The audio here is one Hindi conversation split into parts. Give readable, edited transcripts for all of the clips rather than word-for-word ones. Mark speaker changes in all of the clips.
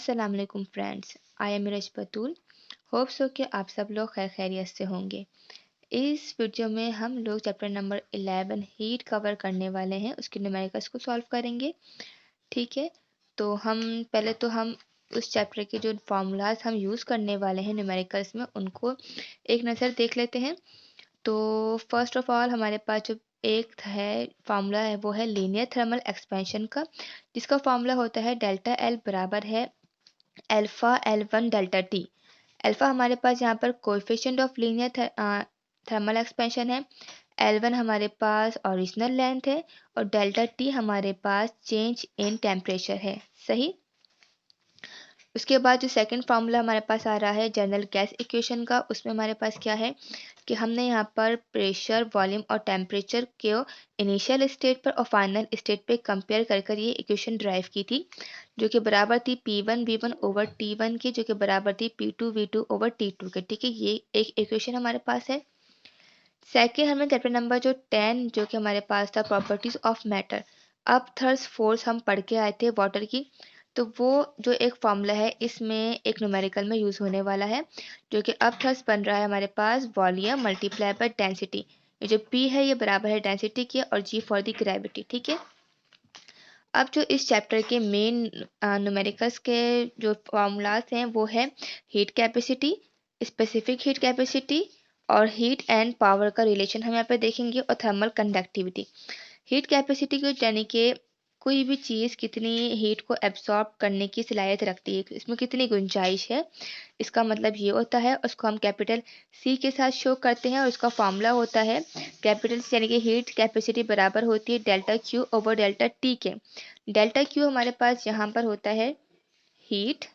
Speaker 1: अस्सलाम वालेकुम friends, I am Neeraj Batool. Hope so कि आप सब लोग खैर खैरियत से होंगे। इस वीडियो में हम लोग चैप्टर नंबर 11 हीट कवर करने वाले हैं, उसके न्यूमेरिकल्स को सॉल्व करेंगे। ठीक है, तो हम उस चैप्टर के जो फार्मूलाज हम यूज़ करने वाले हैं न्यूमेरिकल्स में उनको एक नज़र देख लेते हैं। तो फर्स्ट ऑफ ऑल हमारे पास जो एक है फार्मूला है वो है लीनियर थर्मल एक्सपेंशन का, जिसका फार्मूला होता है डेल्टा एल बराबर है alpha L1 delta T. Alpha हमारे पास यहाँ पर coefficient of linear thermal expansion है, L1 हमारे पास ओरिजिनल लेंथ है और डेल्टा टी हमारे पास चेंज इन टेम्परेचर है। सही। उसके बाद जो सेकंड फार्मूला हमारे पास आ रहा है जनरल गैस इक्वेशन का, उसमें हमारे पास क्या है कि हमने यहाँ पर प्रेशर, वॉल्यूम और टेम्परेचर को इनिशियल स्टेट पर और फाइनल स्टेट पे कंपेयर कर कर ये इक्वेशन ड्राइव की थी, जो कि बराबर थी P1 V1 ओवर T1 की, जो कि बराबर थी P2 V2 ओवर T2 के। ठीक है, ये एक इक्वेशन हमारे पास है। सेकेंड हमें चैप्टर नंबर जो 10 जो कि हमारे पास था प्रॉपर्टीज ऑफ मैटर, अब थर्स्ट फोर्स हम पढ़ के आए थे वाटर की। तो वो जो एक फॉर्मूला है इसमें एक न्यूमेरिकल में यूज़ होने वाला है, जो कि अब थर्स्ट बन रहा है हमारे पास वॉल्यूम मल्टीप्लाई बाय डेंसिटी। ये जो P है ये बराबर है डेंसिटी के और G फॉर द ग्रेविटी। ठीक है, अब जो इस चैप्टर के मेन न्यूमेरिकल्स के जो फॉर्मूलाज हैं वो है heat capacity, specific heat capacity और हीट एंड पावर का रिलेशन हम यहाँ पे देखेंगे, और थर्मल कंडक्टिविटी। हीट कैपेसिटी को यानी कि कोई भी चीज़ कितनी हीट को एब्सॉर्ब करने की सलाहियत रखती है, इसमें कितनी गुंजाइश है, इसका मतलब ये होता है। उसको हम कैपिटल सी के साथ शो करते हैं और इसका फॉर्मूला होता है कैपिटल सी यानी कि हीट कैपेसिटी बराबर होती है delta Q over delta T के। डेल्टा क्यू हमारे पास यहाँ पर होता है हीट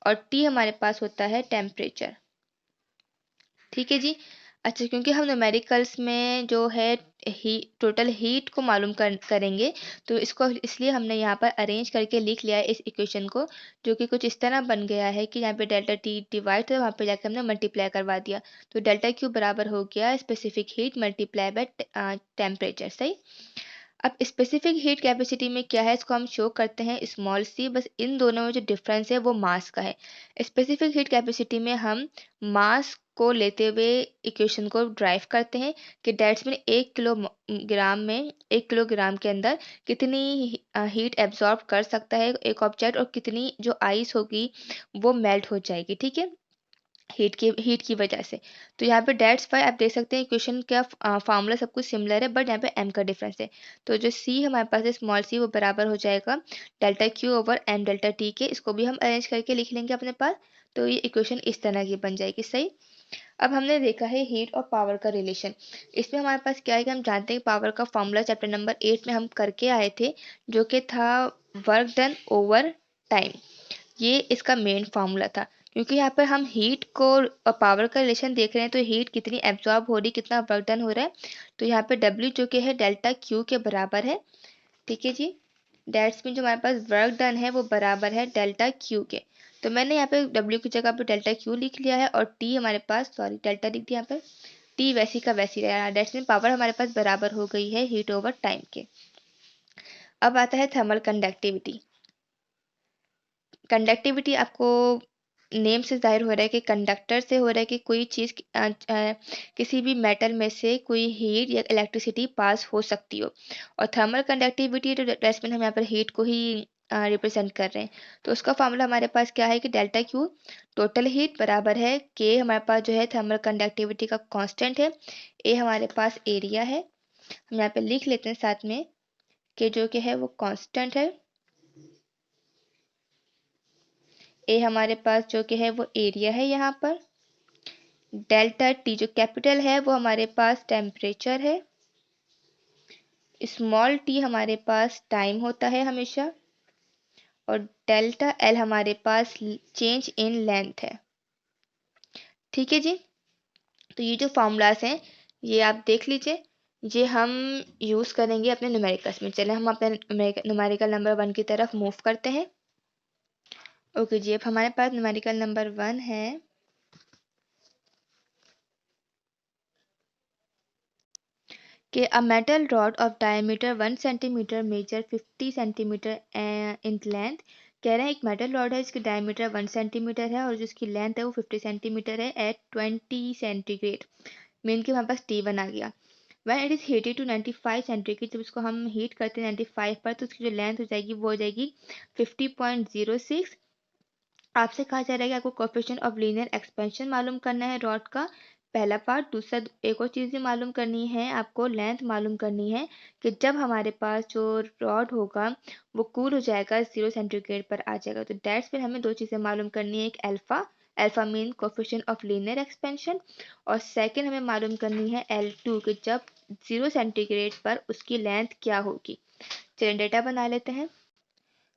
Speaker 1: और टी हमारे पास होता है टेम्परेचर। ठीक है जी। अच्छा, क्योंकि हम न्यूमेरिकल्स में जो है टोटल हीट को मालूम करेंगे, तो इसको इसलिए हमने यहाँ पर अरेंज करके लिख लिया है इस इक्वेशन को, जो कि कुछ इस तरह बन गया है कि यहाँ पे डेल्टा टी डिवाइड था, वहाँ पे जाकर हमने मल्टीप्लाई करवा दिया। तो डेल्टा क्यू बराबर हो गया specific heat multiply by temperature. सही। अब स्पेसिफिक हीट कैपेसिटी में क्या है, इसको हम शो करते हैं स्मॉल सी। बस इन दोनों में जो डिफरेंस है वो मास का है। स्पेसिफिक हीट कैपेसिटी में हम मास को लेते हुए इक्वेशन को ड्राइव करते हैं कि डेट्स मीन 1 किलोग्राम के अंदर कितनी हीट एब्जॉर्ब कर सकता है एक ऑब्जेक्ट, और कितनी जो आइस होगी वो मेल्ट हो जाएगी। ठीक है, हीट की वजह से। तो यहाँ पे डेट्स वाई आप देख सकते हैं इक्वेशन का फार्मूला सब कुछ सिमिलर है, बट यहाँ पे एम का डिफरेंस है। तो जो सी हमारे पास है स्मॉल सी, वो बराबर हो जाएगा delta Q over M delta T के। इसको भी हम अरेंज करके लिख लेंगे अपने पास, तो ये इक्वेशन इस तरह की बन जाएगी। सही। अब हमने देखा है हीट और पावर का रिलेशन। इसमें हमारे पास क्या है कि हम जानते हैं पावर का फॉर्मूला चैप्टर नंबर 8 में हम करके आए थे, जो कि था वर्क डन ओवर टाइम। ये इसका मेन फार्मूला था, क्योंकि यहाँ पर हम हीट को और पावर का रिलेशन देख रहे हैं, तो हीट कितनी एब्जॉर्ब हो रही, कितना वर्क डन हो रहा है। तो यहाँ पे W जो कि है डेल्टा क्यू के बराबर है। ठीक है जी। डेट्स मीन जो हमारे पास वर्क डन है वो बराबर है डेल्टा क्यू के। तो मैंने यहाँ पे W की जगह पे डेल्टा क्यू लिख लिया है, और T हमारे पास, सॉरी डेल्टा लिख दिया यहाँ पर, T वैसी का वैसी रहा। डेट्स मीन पावर हमारे पास बराबर हो गई है हीट ओवर टाइम के। अब आता है थर्मल कंडक्टिविटी। कंडक्टिविटी आपको नेम से जाहिर हो रहा है कि कंडक्टर से हो रहा है कि कोई चीज़ किसी भी मेटल में से कोई हीट या इलेक्ट्रिसिटी पास हो सकती हो। और थर्मल कंडक्टिविटी तो डेस्टबिन हम यहाँ पर हीट को ही रिप्रेजेंट कर रहे हैं। तो उसका फॉर्मूला हमारे पास क्या है कि डेल्टा क्यू टोटल हीट बराबर है के, हमारे पास जो है थर्मल कंडक्टिविटी का कांस्टेंट है, ए हमारे पास एरिया है, हम यहाँ पे लिख लेते हैं साथ में कि जो कि है वो कांस्टेंट है, ए हमारे पास जो कि है वो एरिया है यहाँ पर। डेल्टा टी जो कैपिटल है वो हमारे पास टेम्परेचर है। स्मॉल टी हमारे पास टाइम होता है हमेशा, और डेल्टा एल हमारे पास चेंज इन लेंथ है। ठीक है जी। तो ये जो फॉर्मूलाज हैं ये आप देख लीजिए, ये हम यूज़ करेंगे अपने न्यूमेरिकल्स में। चले हम अपने न्यूमेरिकल नंबर 1 की तरफ मूव करते हैं। ओके जी, अब हमारे पास न्यूमेरिकल नंबर 1 है कि a metal rod of diameter 1 centimeter measure 50 centimeter in length कह रहे हैं एक मेटल रॉड है जिसकी डायमीटर 1 सेंटीमीटर है और जिसकी लेंथ है वो 50 सेंटीमीटर है एट 20 सेंटीग्रेड। मीन कि हमारे पास T1 आ गया। When it is heated to 95 centigrade, जब इसको हम हीट करते हैं 95 पर, तो उसकी जो लेंथ हो जाएगी वो हो जाएगी 50.06। आपसे कहा जा रहा है कि आपको कोएफिशिएंट ऑफ लीनियर एक्सपेंशन मालूम करना है रॉड का, पहला पार्ट। दूसरा एक और चीज़ भी मालूम करनी है, आपको लेंथ मालूम करनी है कि जब हमारे पास जो रॉड होगा वो कूल हो जाएगा 0 सेंटीग्रेड पर आ जाएगा। तो दैट्स फिर हमें दो चीज़ें मालूम करनी है, एक alpha, alpha mean coefficient of linear expansion, और सेकंड हमें मालूम करनी है L2 कि जब 0 सेंटीग्रेड पर उसकी लेंथ क्या होगी। चलिए डेटा बना लेते हैं।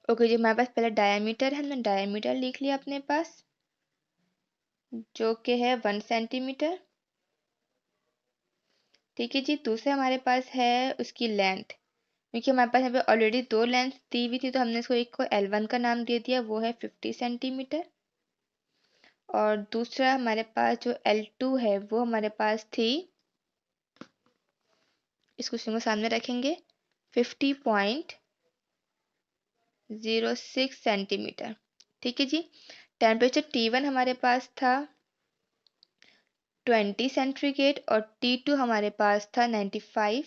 Speaker 1: ओके जी, हमारे पास पहले डायमीटर है, हमने डायमीटर लिख लिया अपने पास जो कि है 1 सेंटीमीटर। ठीक है जी, दूसरा हमारे पास है उसकी लेंथ, क्योंकि हमारे पास यहाँ पे ऑलरेडी दो लेंथ दी हुई थी तो हमने इसको एक को L1 का नाम दे दिया, वो है 50 सेंटीमीटर। और दूसरा हमारे पास जो L2 है वो हमारे पास थी, इस क्वेश्चन को सामने रखेंगे, 50.06 सेंटीमीटर। ठीक है जी। टेम्परेचर T1 हमारे पास था 20 सेंटीग्रेड और T2 हमारे पास था 95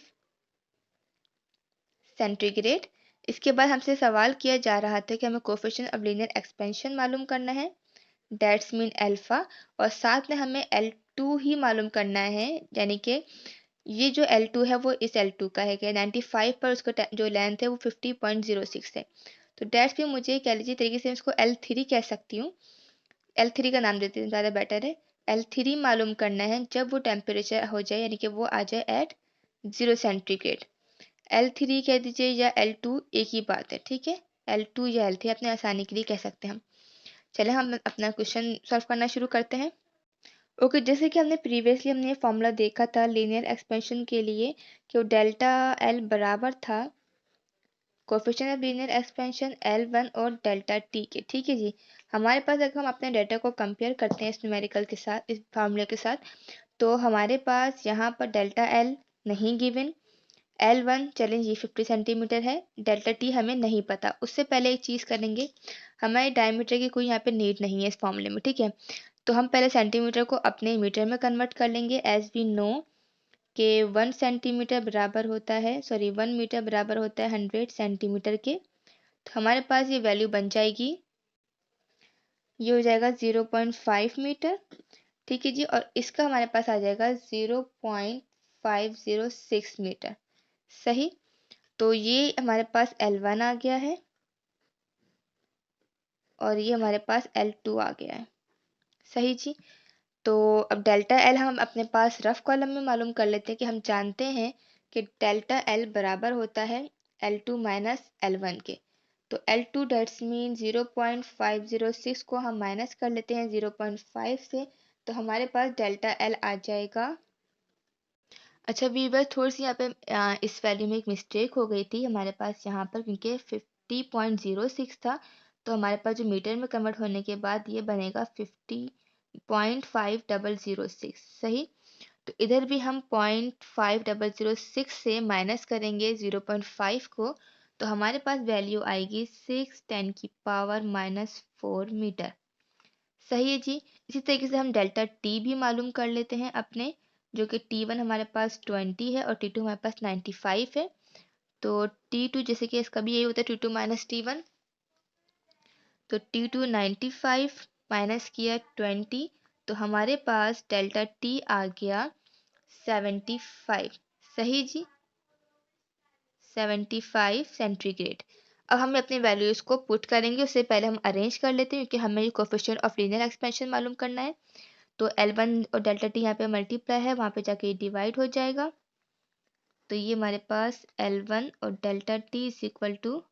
Speaker 1: सेंटीग्रेड। इसके बाद हमसे सवाल किया जा रहा था कि हमें कोएफिशिएंट ऑफ लीनियर एक्सपेंशन मालूम करना है, दैट्स मीन अल्फा, और साथ में हमें L2 ही मालूम करना है, यानी कि ये जो L2 है वो इस L2 का है कि 95 पर उसका जो लेंथ है वो 50.06 है। तो दैट्स मीन मुझे कह लीजिए तरीके से इसको L3 कह सकती हूँ, L3 का नाम देती हूँ ज़्यादा बेटर है। L3 मालूम करना है जब वो टेम्परेचर हो जाए, यानी कि वो आ जाए एट 0 सेंटीग्रेड। L3 कह दीजिए या L2 एक ही बात है, ठीक है। L2 या L3 अपने आसानी के लिए कह सकते हैं हम। चले हम अपना क्वेश्चन सॉल्व करना शुरू करते हैं। ओके, जैसे कि हमने प्रीवियसली हमने ये फॉर्मूला देखा था लीनियर एक्सपेंशन के लिए कि वो डेल्टा L बराबर था coefficient of linear expansion L1 और डेल्टा T के। ठीक है जी। हमारे पास अगर हम अपने डेटा को कंपेयर करते हैं इस न्यूमेरिकल के साथ, इस फार्मूले के साथ, तो हमारे पास यहाँ पर डेल्टा L नहीं गिवन, L1 चलें जी 50 सेंटीमीटर है, डेल्टा T हमें नहीं पता। उससे पहले एक चीज़ करेंगे, हमारे डायमीटर की कोई यहाँ पे नीड नहीं है इस फॉर्मूले में, ठीक है। तो हम पहले सेंटीमीटर को अपने मीटर में कन्वर्ट कर लेंगे, एज वी नो के 1 सेंटीमीटर बराबर होता है, सॉरी 1 मीटर बराबर होता है 100 सेंटीमीटर के। तो हमारे पास ये वैल्यू बन जाएगी, ये हो जाएगा 0.5 मीटर। ठीक है जी, और इसका हमारे पास आ जाएगा 0.506 मीटर। सही। तो ये हमारे पास L1 आ गया है और ये हमारे पास L2 आ गया है। सही जी। तो अब डेल्टा L हम अपने पास रफ कॉलम में मालूम कर लेते हैं कि हम जानते हैं कि डेल्टा L बराबर होता है L2 माइनस L1 के। तो L2 डेट्स मीन 0.506 को हम माइनस कर लेते हैं 0.5 से, तो हमारे पास डेल्टा L आ जाएगा। अच्छा वीवर, थोड़ी सी यहाँ पे इस वैल्यू में एक मिस्टेक हो गई थी हमारे पास यहाँ पर, क्योंकि 50.06 था, तो हमारे पास जो मीटर में कन्वर्ट होने के बाद ये बनेगा 50.5006। सही। तो इधर भी हम 0.5006 से माइनस करेंगे 0.5 को, तो हमारे पास वैल्यू आएगी 6 × 10⁻⁻⁴ मीटर। सही है जी। इसी तरीके से हम डेल्टा टी भी मालूम कर लेते हैं अपने, जो कि T1 हमारे पास 20 है और T2 हमारे पास 95 है। तो T2 जैसे कि इसका भी यही होता है T2 माइनस T1, तो T2 95 माइनस किया 20, तो हमारे पास डेल्टा T आ गया 75। सही जी, 75 सेंटीग्रेड। अब हम अपनी वैल्यूज़ को पुट करेंगे, उससे पहले हम अरेंज कर लेते हैं क्योंकि हमें कोएफिशिएंट ऑफ लीनियर एक्सपेंशन मालूम करना है। तो L1 और डेल्टा T यहाँ पे मल्टीप्लाई है, वहाँ पे जाके डिवाइड हो जाएगा। तो ये हमारे पास L1 और delta T is equal to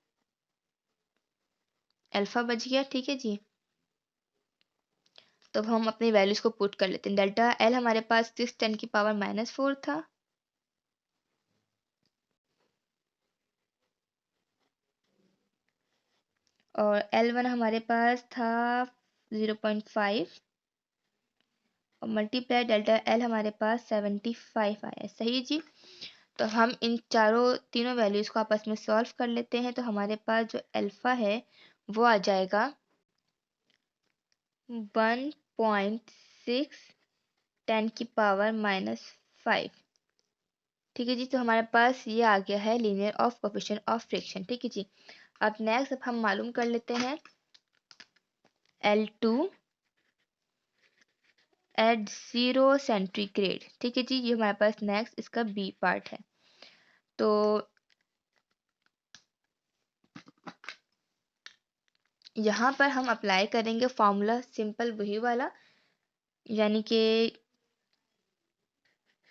Speaker 1: alpha बच गया। ठीक है जी। तो अब हम अपनी वैल्यूज़ को पुट कर लेते हैं। डेल्टा L हमारे पास 6 × 10⁻⁴ था, और L1 हमारे पास था 0.5, और मल्टीप्लाई डेल्टा L हमारे पास 75 आया। सही जी। तो हम इन तीनों वैल्यूज़ को आपस में सॉल्व कर लेते हैं, तो हमारे पास जो अल्फ़ा है वो आ जाएगा 1.6 10⁻⁻5। ठीक है जी, तो हमारे पास ये आ गया है linear of coefficient of friction. ठीक है जी, अब नेक्स्ट अब हम मालूम कर लेते हैं L2 एट 0 सेंटीग्रेड। ठीक है जी, ये हमारे पास नेक्स्ट इसका बी पार्ट है। तो यहाँ पर हम अप्लाई करेंगे फॉर्मूला सिंपल वही वाला, यानी कि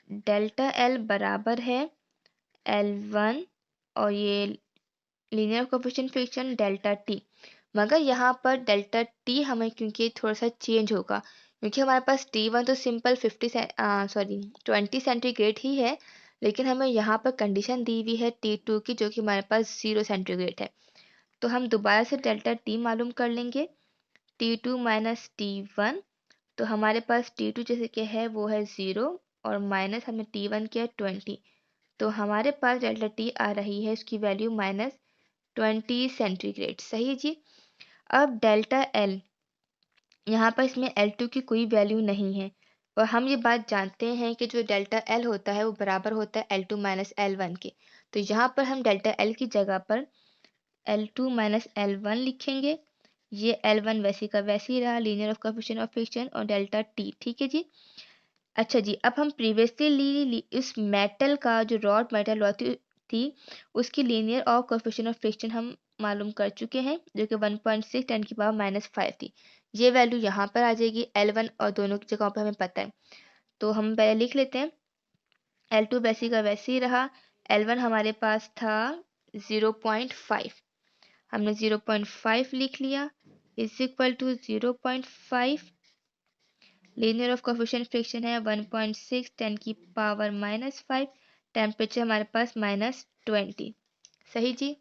Speaker 1: डेल्टा एल बराबर है L1 और ये linear coefficient friction delta T. मगर यहाँ पर डेल्टा टी हमें क्योंकि थोड़ा सा चेंज होगा, क्योंकि हमारे पास T1 तो सिंपल 20 सेंटीग्रेड ही है, लेकिन हमें यहाँ पर कंडीशन दी हुई है T2 की, जो कि हमारे पास 0 सेंटीग्रेड है। तो हम दोबारा से डेल्टा टी मालूम कर लेंगे, T2 माइनस T1। तो हमारे पास T2 जैसे कि है वो है 0 और माइनस हमने T1 किया 20। तो हमारे पास डेल्टा टी आ रही है, इसकी वैल्यू -20 सेंटीग्रेड। सही जी। अब डेल्टा एल, यहाँ पर इसमें L2 की कोई वैल्यू नहीं है, और हम ये बात जानते हैं कि जो डेल्टा एल होता है वो बराबर होता है L2 माइनस L1 के। तो यहाँ पर हम डेल्टा एल की जगह पर L2 माइनस L1 लिखेंगे। ये L1 वैसे का वैसे ही रहा, linear of coefficient of friction और डेल्टा टी। ठीक है जी। अच्छा जी, अब हम प्रीवियसली इस मेटल का जो रॉड मेटल थी उसकी लीनियर और कोएफिशिएंट ऑफ फ्रिक्शन हम मालूम कर चुके हैं, जो कि 1.6 10⁻⁻5 थी। ये वैल्यू यहाँ पर आ जाएगी L1 और दोनों की जगहों पर हमें पता है। तो हम पहले लिख लेते हैं, L2 वैसे का वैसे ही रहा, L1 हमारे पास था 0.5, हमने 0.5 लिख लिया, is equal to 0.5, linear of coefficient friction है 1.6 10⁻⁻5, टेम्परेचर हमारे पास -20। सही जी।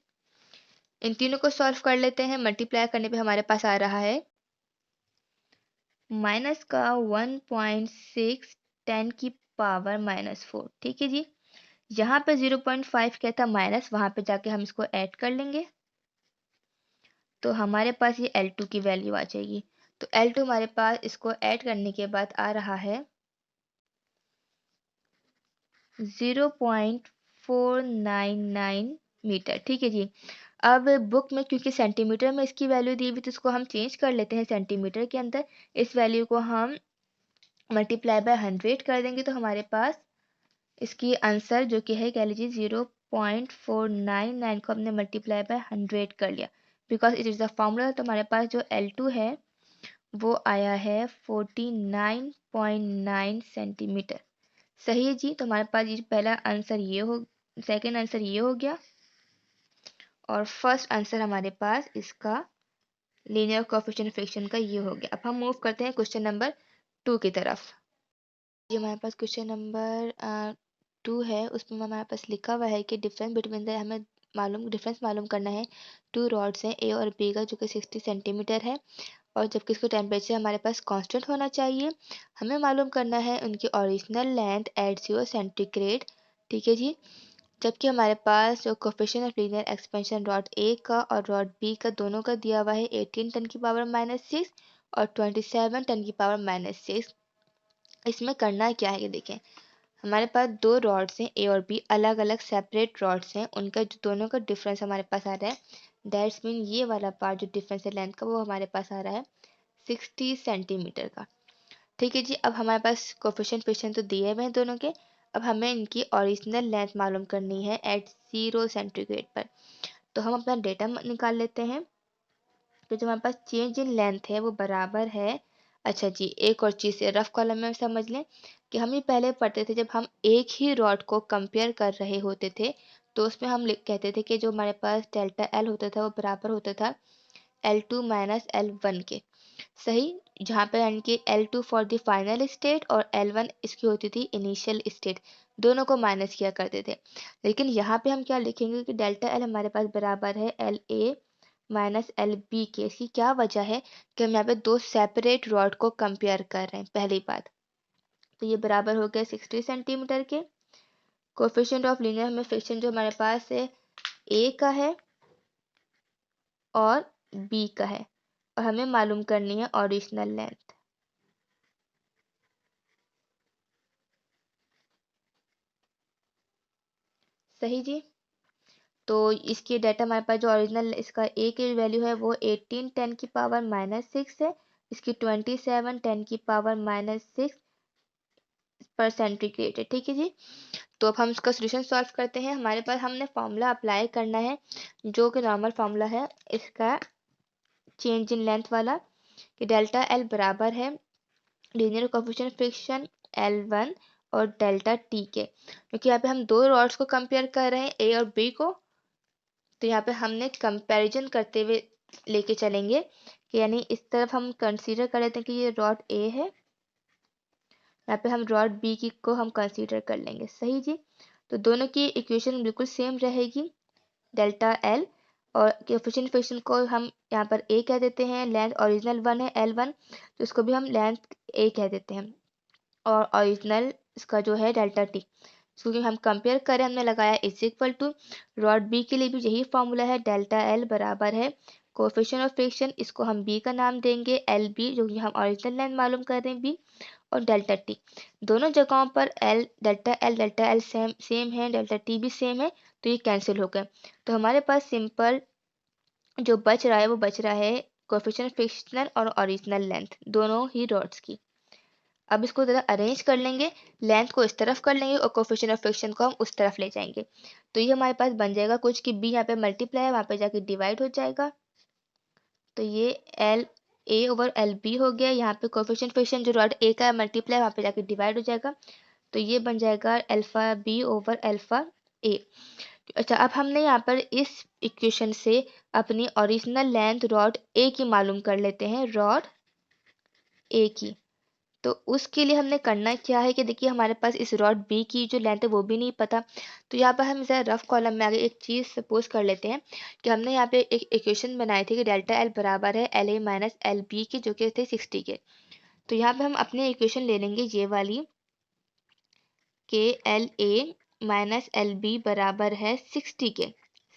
Speaker 1: इन तीनों को सॉल्व कर लेते हैं, मल्टीप्लाई करने पे हमारे पास आ रहा है माइनस का 1.6 10⁻⁻4। ठीक है जी। यहाँ पे 0.5 क्या था माइनस, वहाँ पे जाके हम इसको ऐड कर लेंगे, तो हमारे पास ये L2 की वैल्यू आ जाएगी। तो L2 हमारे पास इसको ऐड करने के बाद आ रहा है 0.499 मीटर। ठीक है जी। अब बुक में क्योंकि सेंटीमीटर में इसकी वैल्यू दी हुई, तो इसको हम चेंज कर लेते हैं सेंटीमीटर के अंदर। इस वैल्यू को हम मल्टीप्लाई बाय 100 कर देंगे, तो हमारे पास इसकी आंसर जो कि है कह लीजिए 0.499 को हमने मल्टीप्लाई बाय 100 कर लिया, because it is the formula. तो हमारे पास जो L2 है वो आया है 49.9 सेंटीमीटर। सही है जी। तो हमारे पास ये पहला आंसर ये हो, सेकंड आंसर ये हो गया, और फर्स्ट आंसर हमारे पास इसका लीनियर कोएफिशिएंट फ्रिक्शन का ये हो गया। अब हम मूव करते हैं क्वेश्चन नंबर 2 की तरफ। ये हमारे पास क्वेश्चन नंबर 2 है, उसमें हमारे पास लिखा हुआ है कि डिफरेंस बिटवीन द, हमें डिफरेंस मालूम करना है। 2 रॉड्स हैं A और B का, जो कि 60 सेंटीमीटर है, और जबकि इसका टेम्परेचर हमारे पास कांस्टेंट होना चाहिए। हमें मालूम करना है उनकी ओरिजिनल लेंथ एट 0 सेंटीग्रेड। ठीक है जी। जबकि हमारे पास जो coefficient of linear expansion rod A का और रॉड बी का दोनों का दिया हुआ है 18 10⁻⁻6 और 27 10⁻⁻6। इसमें करना क्या है, ये देखें, हमारे पास दो रॉड्स हैं ए और बी, अलग अलग सेपरेट रॉड्स हैं, उनका जो दोनों का डिफरेंस हमारे पास आ रहा है, दैट्स मीन ये वाला पार्ट जो डिफरेंस है लेंथ का, वो हमारे पास आ रहा है 60 सेंटीमीटर का। ठीक है जी। अब हमारे पास कोफिशिएंट फ्रिक्शन तो दिए हुए हैं दोनों के, अब हमें इनकी ओरिजिनल लेंथ मालूम करनी है एट 0 सेंटीग्रेड पर। तो हम अपना डेटा निकाल लेते हैं। तो जो हमारे पास चेंज इन लेंथ है वो बराबर है, अच्छा जी, एक और चीज़ से रफ कॉलम में समझ लें कि हम ये पहले पढ़ते थे, जब हम एक ही रॉड को कंपेयर कर रहे होते थे, तो उसमें हम कहते थे कि जो हमारे पास डेल्टा एल होता था वो बराबर होता था L2 माइनस L1 के। सही। जहाँ पे यानी कि L2 for the final state और L1 इसकी होती थी इनिशियल स्टेट, दोनों को माइनस किया करते थे। लेकिन यहाँ पे हम क्या लिखेंगे कि डेल्टा एल हमारे पास बराबर है LA माइनस LB के। इसकी क्या वजह है कि हम यहाँ पे दो सेपरेट रॉड को कंपेयर कर रहे हैं, पहली बात। तो ये बराबर हो गया 60 सेंटीमीटर के। कोफिशिएंट ऑफ लीनियर हमें फ्रिक्शन जो हमारे पास है A का है, और बी का है और हमें मालूम करनी है ओरिजिनल लेंथ। सही जी। तो इसकी डाटा हमारे पास जो ओरिजिनल इसका ए की वैल्यू है वो 18 10 की पावर -6 है। इसकी 27 10 की पावर -6 पर सेंटीग्रेड है। ठीक है जी। तो अब हम इसका सोल्यूशन सॉल्व करते हैं। हमारे पास हमने फॉर्मूला अप्लाई करना है जो कि नॉर्मल फॉर्मूला है इसका चेंज इन लेंथ वाला, कि डेल्टा एल बराबर है लीनियर कोएफिशिएंट फ्रिक्शन L1 और डेल्टा टी के। क्योंकि यहाँ पे हम दो रॉड्स को कंपेयर कर रहे हैं ए और बी को, तो यहाँ पे हमने कंपैरिजन करते हुए लेके चलेंगे कि यानी इस तरफ हम कंसीडर कर लेते हैं कि ये रॉड ए है, यहाँ पे हम रॉड बी की को हम कंसीडर कर लेंगे। सही जी। तो दोनों की इक्वेशन बिल्कुल सेम रहेगी, डेल्टा एल और कोएफिशिएंट फ्रिक्शन को हम यहाँ पर ए कह देते हैं, लेंथ ओरिजिनल 1 है L1 तो इसको भी हम लेंथ ए कह देते हैं, और ओरिजिनल इसका जो है डेल्टा टी, क्योंकि हम कंपेयर करें हमने लगाया is equal to, rod B के लिए भी यही फॉर्मूला है, डेल्टा एल बराबर है कोएफिशिएंट ऑफ फ्रिक्शन, इसको हम बी का नाम देंगे एल बी, जो कि हम ओरिजिनल लेंथ मालूम कर रहे हैं बी, और डेल्टा टी। दोनों जगहों पर डेल्टा एल सेम है, डेल्टा टी भी सेम है, तो ये कैंसिल हो गए। तो हमारे पास सिंपल जो बच रहा है वो बच रहा है कोएफिशिएंट ऑफ फ्रिक्शन और ओरिजिनल लेंथ दोनों ही रॉड्स की। अब इसको ज़रा अरेंज कर लेंगे, लेंथ को इस तरफ कर लेंगे और कोएफिशिएंट ऑफ फ्रिक्शन को हम उस तरफ ले जाएंगे। तो ये हमारे पास बन जाएगा कुछ कि बी यहाँ पे मल्टीप्लाई है, वहाँ पे जाके डिवाइड हो जाएगा। तो ये L A over L B हो गया, यहाँ पे कोएफिशिएंट फ्रिक्शन जो रॉड ए का मल्टीप्लाई वहाँ पे जाके डिवाइड हो जाएगा। तो ये बन जाएगा अल्फा बी ओवर अल्फा ए। अच्छा, अब हमने यहाँ पर इस इक्वेशन से अपनी ओरिजिनल लेंथ रॉड ए की मालूम कर लेते हैं, रॉड ए की। तो उसके लिए हमने करना क्या है कि देखिए हमारे पास इस रॉड बी की जो लेंथ है वो भी नहीं पता। तो यहाँ पर हम जरा रफ कॉलम में आगे एक चीज़ सपोज कर लेते हैं कि हमने यहाँ पे एक इक्वेशन बनाई थी कि डेल्टा एल बराबर है L A minus L B के, जो कि थे 60 के। तो यहाँ पे हम अपने इक्वेशन ले लेंगे ये वाली के L A minus L B बराबर है 60 के।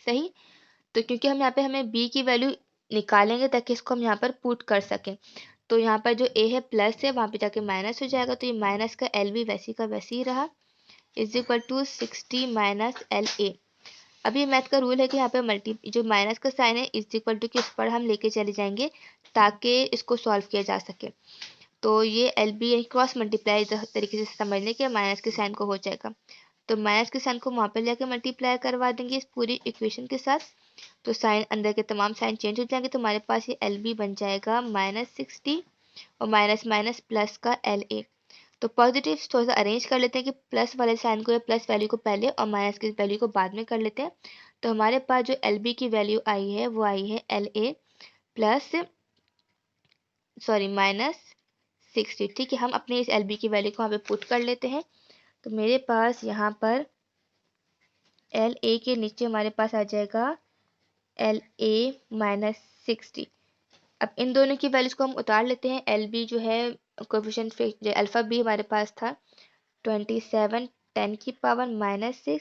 Speaker 1: सही। तो क्योंकि हम यहाँ पे हमें बी की वैल्यू निकालेंगे ताकि इसको हम यहाँ पर पुट कर सकें, तो यहाँ पर जो ए है प्लस है, वहाँ पे जाके माइनस हो जाएगा, तो ये माइनस का एल बी वैसी का वैसी ही रहा, is equal to 60 minus L A. अब ये मैथ का रूल है कि यहाँ पे जो माइनस का साइन है इज इक्वल टू के उस पर हम लेके चले जाएंगे ताकि इसको सॉल्व किया जा सके। तो ये एल बी क्रॉस मल्टीप्लाई तरीके से समझ लें कि माइनस के साइन को हो जाएगा, तो माइनस के साइन को वहाँ पर लेकर मल्टीप्लाई करवा देंगे इस पूरी इक्वेशन के साथ, तो साइन अंदर के तमाम साइन चेंज हो जाएंगे। तो हमारे पास ये एल बी बन जाएगा -60 और माइनस माइनस प्लस का एल ए। तो पॉजिटिव थोड़ा सा अरेंज कर लेते हैं कि प्लस वाले साइन को या प्लस वैल्यू को पहले और माइनस की वैल्यू को बाद में कर लेते हैं। तो हमारे पास जो एल बी की वैल्यू आई है वो आई है एल ए प्लस -60। ठीक है, हम अपने इस एल बी की वैल्यू को वहाँ पे पुट कर लेते हैं। तो मेरे पास यहाँ पर एल ए के नीचे हमारे पास आ जाएगा एल ए -60। अब इन दोनों की वैल्यूज को हम उतार लेते हैं। एल बी जो है कोएफिशिएंट अल्फा बी हमारे पास था 27 10 की पावर -6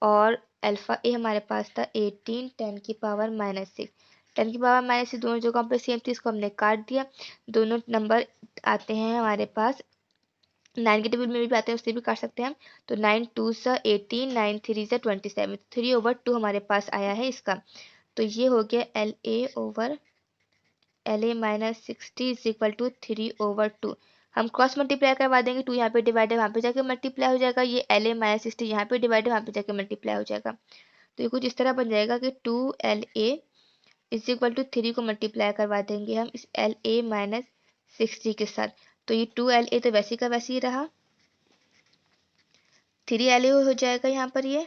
Speaker 1: और अल्फा ए हमारे पास था 18 10 की पावर -6। 10 की पावर -6 दोनों जगहों पर सेम थी, इसको हमने काट दिया। दोनों नंबर आते हैं हमारे पास 9 के टेबल में भी आते हैं, उससे भी काट सकते हैं हम। तो 9 2 सा 18 9 3 सा 27, 3/2 हमारे पास आया है इसका। तो ये हो गया L A over L A -60 is equal to 3/2। हम क्रॉस मल्टीप्लाई करवा देंगे, 2 यहाँ पे डिवाइड है वहाँ पे जाके मल्टीप्लाई हो जाएगा, ये एल ए -60 यहाँ पे डिवाइड है वहाँ पे जाके मल्टीप्लाई हो जाएगा। तो ये कुछ इस तरह बन जाएगा कि 2LA इज इक्वल टू 3 को मल्टीप्लाई करवा देंगे हम इस एल ए -60 के साथ। तो ये 2LA तो वैसे का वैसे ही रहा, 3LA हो जाएगा यहाँ पर ये,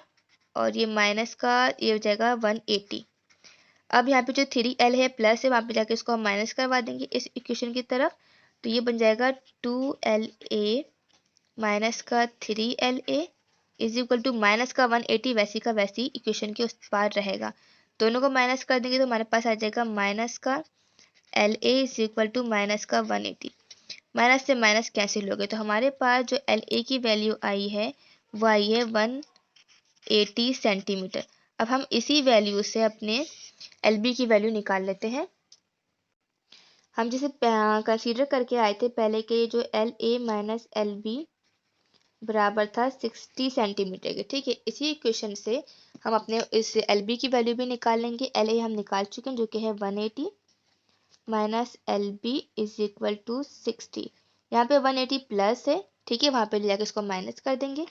Speaker 1: और ये माइनस का ये हो जाएगा 180। अब यहाँ पे जो 3L है प्लस है, वहाँ पे जाके इसको हम माइनस करवा देंगे इस इक्वेशन की तरफ। तो ये बन जाएगा 2LA माइनस का 3LA is equal to minus का 180 वैसी का वैसी इक्वेशन के उस पार रहेगा। दोनों को माइनस कर देंगे तो हमारे पास आ जाएगा माइनस का LA is equal to minus का 180। माइनस से माइनस कैंसिल हो गए, तो हमारे पास जो LA की वैल्यू आई है वो आई है 180 सेंटीमीटर। अब हम इसी वैल्यू से अपने एल बी की वैल्यू निकाल लेते हैं। हम जैसे कंसीडर करके आए थे पहले के जो L A minus L B बराबर था 60 सेंटीमीटर के, ठीक है। इसी इक्वेशन से हम अपने इस एल बी की वैल्यू भी निकाल लेंगे। एल ए हम निकाल चुके हैं जो कि है 180 minus L B is equal to 60। यहाँ पे 180 प्लस है, ठीक है, वहाँ पे ले जाकर इसको माइनस कर देंगे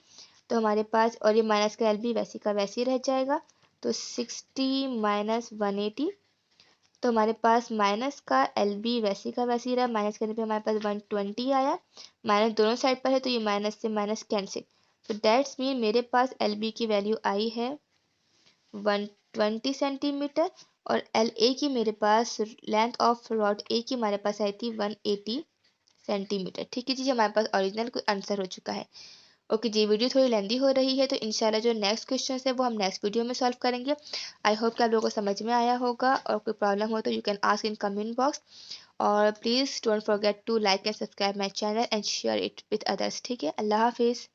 Speaker 1: तो हमारे पास, और ये माइनस का एल बी वैसे का वैसे ही रह जाएगा, तो 60 माइनस 180, तो हमारे पास माइनस का एल बी वैसे का वैसे ही रहा, माइनस करने पे हमारे पास 120 आया, माइनस दोनों साइड पर है तो ये माइनस से माइनस कैंसिल, तो दैट्स मीन मेरे पास एल बी की वैल्यू आई है 120 सेंटीमीटर, और एल ए की मेरे पास लेंथ ऑफ रॉड ए की हमारे पास आई थी 180 सेंटीमीटर, ठीक है जी। हमारे पास ओरिजिनल आंसर हो चुका है। ओके जी, वीडियो थोड़ी लेंदी हो रही है तो इंशाल्लाह जो नेक्स्ट क्वेश्चन है वो हम नेक्स्ट वीडियो में सॉल्व करेंगे। आई होप कि आप लोगों को समझ में आया होगा, और कोई प्रॉब्लम हो तो you can ask in comment box, और please don't forget to like and subscribe my channel and share it with others, ठीक है। अल्लाह हाफिज़।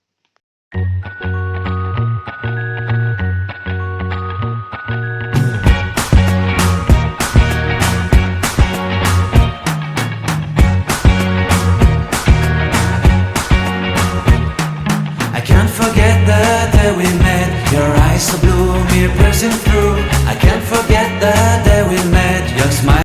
Speaker 2: I can't forget the day we met. Your eyes so blue, me piercing through.